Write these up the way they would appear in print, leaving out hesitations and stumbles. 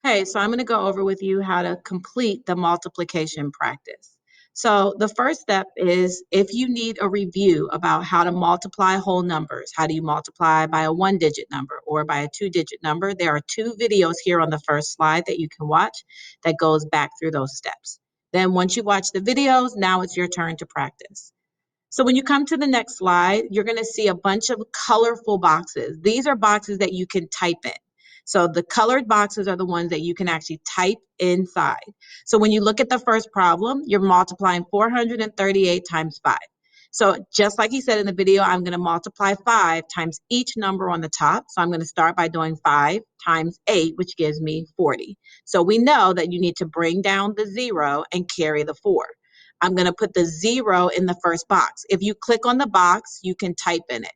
Hey, so I'm going to go over with you how to complete the multiplication practice. So the first step is if you need a review about how to multiply whole numbers, how do you multiply by a one-digit number or by a two-digit number? There are two videos here on the first slide that you can watch that goes back through those steps. Then once you watch the videos, now it's your turn to practice. So when you come to the next slide, you're going to see a bunch of colorful boxes. These are boxes that you can type in. So the colored boxes are the ones that you can actually type inside. So when you look at the first problem, you're multiplying 438 times 5. So just like he said in the video, I'm going to multiply 5 times each number on the top. So I'm going to start by doing 5 times 8, which gives me 40. So we know that you need to bring down the 0 and carry the 4. I'm going to put the 0 in the first box. If you click on the box, you can type in it.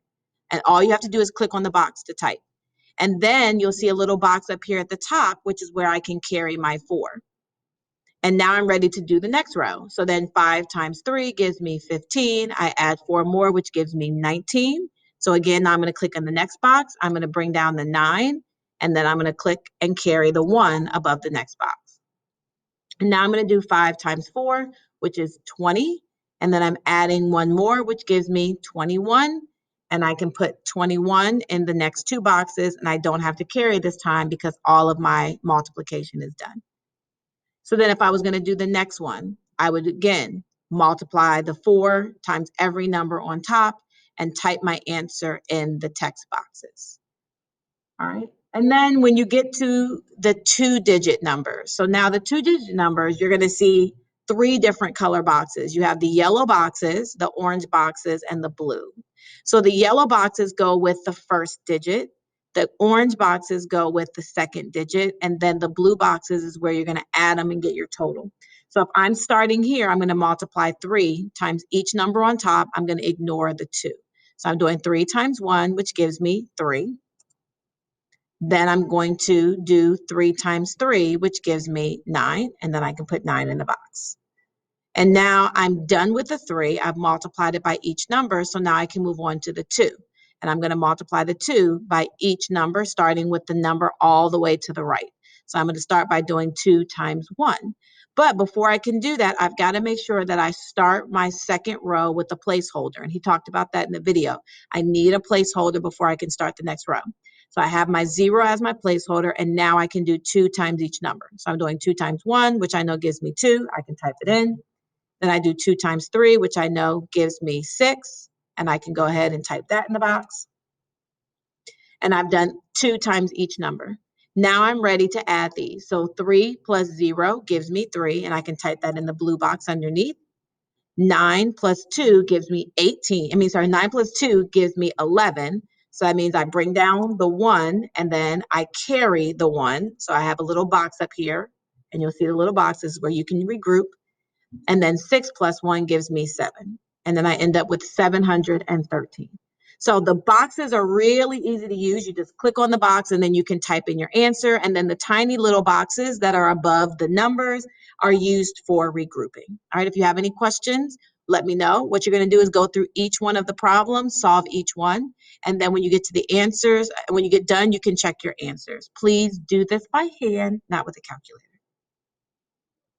And all you have to do is click on the box to type. And then you'll see a little box up here at the top, which is where I can carry my 4. And now I'm ready to do the next row. So then 5 times 3 gives me 15. I add 4 more, which gives me 19. So again, now I'm going to click on the next box. I'm going to bring down the 9, and then I'm going to click and carry the 1 above the next box. And now I'm going to do 5 times 4, which is 20. And then I'm adding 1 more, which gives me 21. And I can put 21 in the next 2 boxes, and I don't have to carry this time because all of my multiplication is done. So then if I was going to do the next one, I would again multiply the 4 times every number on top and type my answer in the text boxes. All right. And then when you get to the two-digit numbers, so now the two-digit numbers, you're going to see 3 different color boxes. You have the yellow boxes, the orange boxes, and the blue. So the yellow boxes go with the first digit. The orange boxes go with the second digit. And then the blue boxes is where you're going to add them and get your total. So if I'm starting here, I'm going to multiply 3 times each number on top. I'm going to ignore the 2. So I'm doing 3 times 1, which gives me 3. Then I'm going to do 3 times 3, which gives me 9, and then I can put 9 in the box. And now I'm done with the 3. I've multiplied it by each number, so now I can move on to the 2. And I'm going to multiply the 2 by each number, starting with the number all the way to the right. So I'm going to start by doing 2 times 1. But before I can do that, I've got to make sure that I start my second row with a placeholder. And he talked about that in the video. I need a placeholder before I can start the next row. So I have my 0 as my placeholder, and now I can do 2 times each number. So I'm doing 2 times 1, which I know gives me 2. I can type it in. Then I do 2 times 3, which I know gives me 6, and I can go ahead and type that in the box. And I've done 2 times each number. Now I'm ready to add these. So 3 plus 0 gives me 3, and I can type that in the blue box underneath. 9 plus 2 gives me 18. 9 plus 2 gives me 11. So that means I bring down the 1, and then I carry the 1. So I have a little box up here, and you'll see the little boxes where you can regroup. And then 6 plus 1 gives me 7. And then I end up with 713. So the boxes are really easy to use. You just click on the box and then you can type in your answer. And then the tiny little boxes that are above the numbers are used for regrouping. All right, if you have any questions, let me know. What you're going to do is go through each one of the problems, solve each one. And then when you get to the answers, when you get done, you can check your answers. Please do this by hand, not with a calculator.